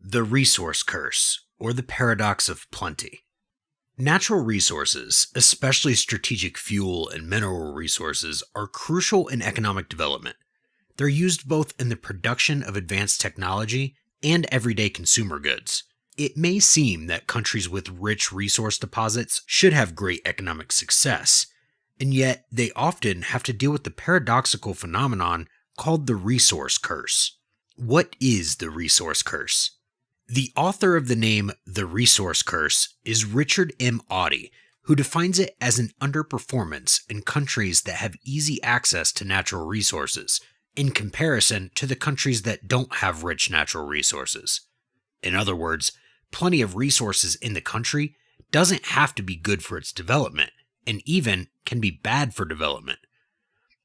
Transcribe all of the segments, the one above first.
The resource curse, or the paradox of plenty. Natural resources, especially strategic fuel and mineral resources, are crucial in economic development. They're used both in the production of advanced technology and everyday consumer goods. It may seem that countries with rich resource deposits should have great economic success, and yet they often have to deal with the paradoxical phenomenon called the resource curse. What is the resource curse? The author of the name The Resource Curse is Richard M. Audie, who defines it as an underperformance in countries that have easy access to natural resources, in comparison to the countries that don't have rich natural resources. In other words, plenty of resources in the country doesn't have to be good for its development, and even can be bad for development.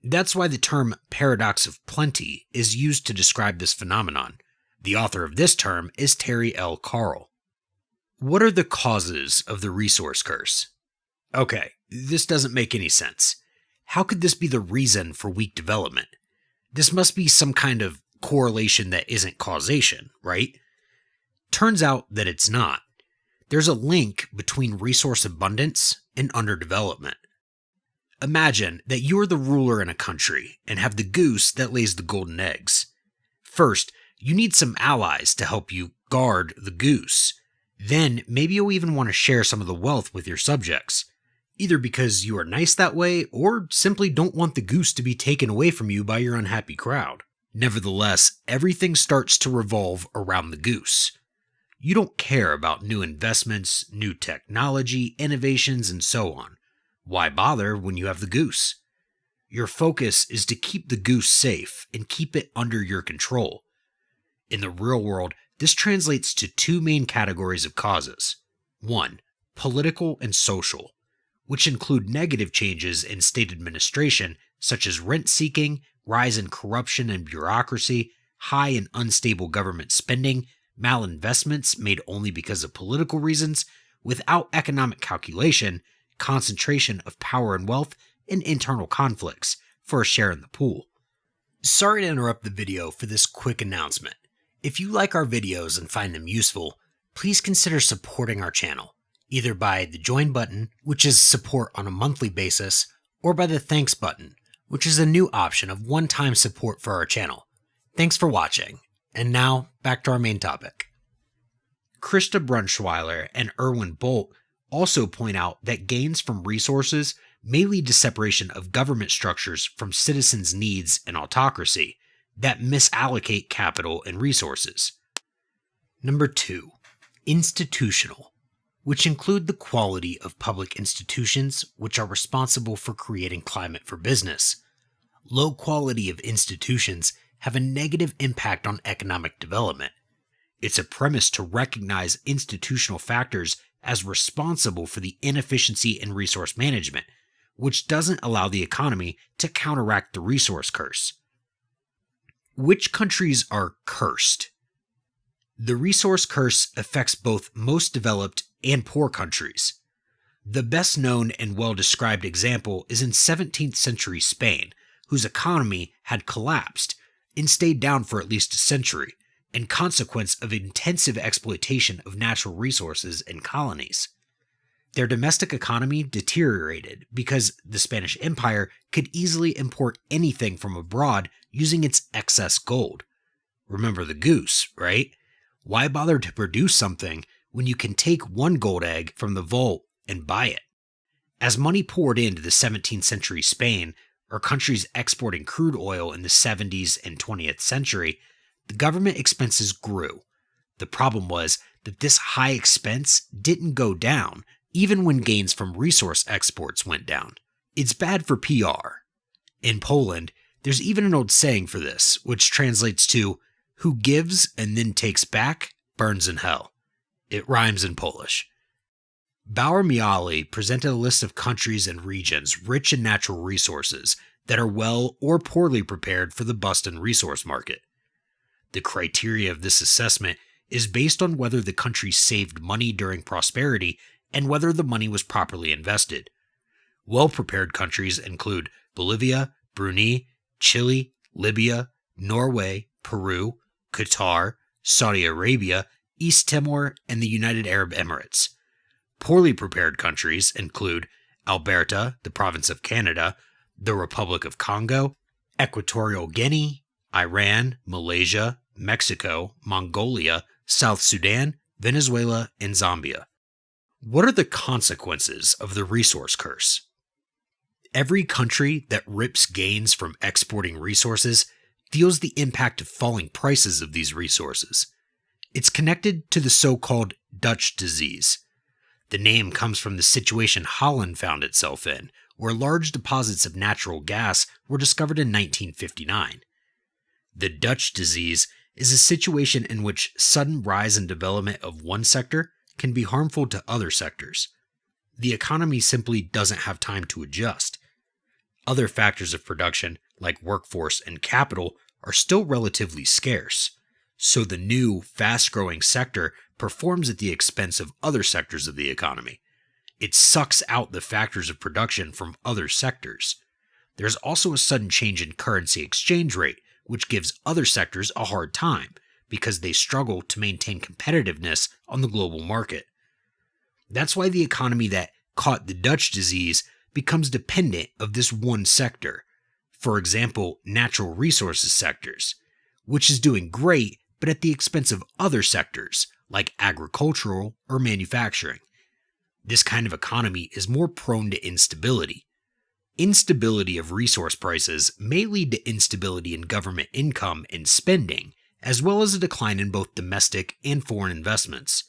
That's why the term paradox of plenty is used to describe this phenomenon. The author of this term is Terry L. Carl. What are the causes of the resource curse? Okay, this doesn't make any sense. How could this be the reason for weak development? This must be some kind of correlation that isn't causation, right? Turns out that it's not. There's a link between resource abundance and underdevelopment. Imagine that you're the ruler in a country and have the goose that lays the golden eggs. First, you need some allies to help you guard the goose. Then, maybe you'll even want to share some of the wealth with your subjects, either because you are nice that way or simply don't want the goose to be taken away from you by your unhappy crowd. Nevertheless, everything starts to revolve around the goose. You don't care about new investments, new technology, innovations, and so on. Why bother when you have the goose? Your focus is to keep the goose safe and keep it under your control. In the real world, this translates to two main categories of causes. 1. Political and social, which include negative changes in state administration such as rent-seeking, rise in corruption and bureaucracy, high and unstable government spending, malinvestments made only because of political reasons, without economic calculation, concentration of power and wealth, and internal conflicts for a share in the pool. Sorry to interrupt the video for this quick announcement. If you like our videos and find them useful, please consider supporting our channel, either by the join button, which is support on a monthly basis, or by the thanks button, which is a new option of one-time support for our channel. Thanks for watching, and now back to our main topic. Krista Brunschweiler and Erwin Bolt also point out that gains from resources may lead to separation of government structures from citizens' needs and autocracy that misallocate capital and resources. Number 2. Institutional, which include the quality of public institutions which are responsible for creating climate for business. Low quality of institutions have a negative impact on economic development. It's a premise to recognize institutional factors as responsible for the inefficiency in resource management, which doesn't allow the economy to counteract the resource curse. Which countries are cursed? The resource curse affects both most developed and poor countries. The best known and well-described example is in 17th century Spain, whose economy had collapsed and stayed down for at least a century, in consequence of intensive exploitation of natural resources in colonies. Their domestic economy deteriorated because the Spanish Empire could easily import anything from abroad using its excess gold. Remember the goose, right? Why bother to produce something when you can take one gold egg from the vault and buy it? As money poured into the 17th century Spain, or countries exporting crude oil in the 70s and 20th century, the government expenses grew. The problem was that this high expense didn't go down, even when gains from resource exports went down. It's bad for PR. In Poland, there's even an old saying for this, which translates to, "Who gives and then takes back, burns in hell." It rhymes in Polish. Bauer-Miali presented a list of countries and regions rich in natural resources that are well or poorly prepared for the bust-in resource market. The criteria of this assessment is based on whether the country saved money during prosperity and whether the money was properly invested. Well-prepared countries include Bolivia, Brunei, Chile, Libya, Norway, Peru, Qatar, Saudi Arabia, East Timor, and the United Arab Emirates. Poorly prepared countries include Alberta, the province of Canada, the Republic of Congo, Equatorial Guinea, Iran, Malaysia, Mexico, Mongolia, South Sudan, Venezuela, and Zambia. What are the consequences of the resource curse? Every country that rips gains from exporting resources feels the impact of falling prices of these resources. It's connected to the so-called Dutch disease. The name comes from the situation Holland found itself in, where large deposits of natural gas were discovered in 1959. The Dutch disease is a situation in which sudden rise and development of one sector can be harmful to other sectors. The economy simply doesn't have time to adjust. Other factors of production, like workforce and capital, are still relatively scarce, so the new, fast-growing sector performs at the expense of other sectors of the economy. It sucks out the factors of production from other sectors. There's also a sudden change in currency exchange rate, which gives other sectors a hard time because they struggle to maintain competitiveness on the global market. That's why the economy that caught the Dutch disease becomes dependent of this one sector. For example, natural resources sectors, which is doing great but at the expense of other sectors like agricultural or manufacturing. This kind of economy is more prone to instability. Instability of resource prices may lead to instability in government income and spending, as well as a decline in both domestic and foreign investments.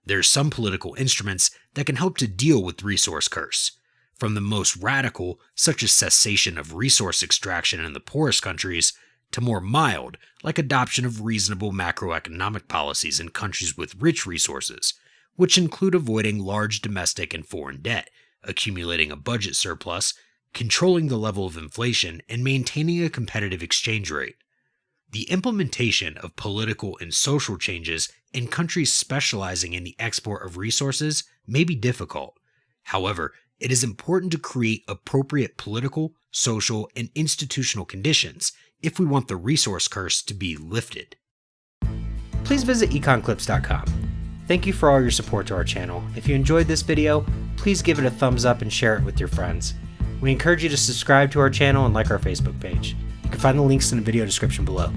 There are some political instruments that can help to deal with resource curse, from the most radical, such as cessation of resource extraction in the poorest countries, to more mild, like adoption of reasonable macroeconomic policies in countries with rich resources, which include avoiding large domestic and foreign debt, accumulating a budget surplus, controlling the level of inflation, and maintaining a competitive exchange rate. The implementation of political and social changes in countries specializing in the export of resources may be difficult. However, it is important to create appropriate political, social, and institutional conditions if we want the resource curse to be lifted. Please visit EconClips.com. Thank you for all your support to our channel. If you enjoyed this video, please give it a thumbs up and share it with your friends. We encourage you to subscribe to our channel and like our Facebook page. You can find the links in the video description below.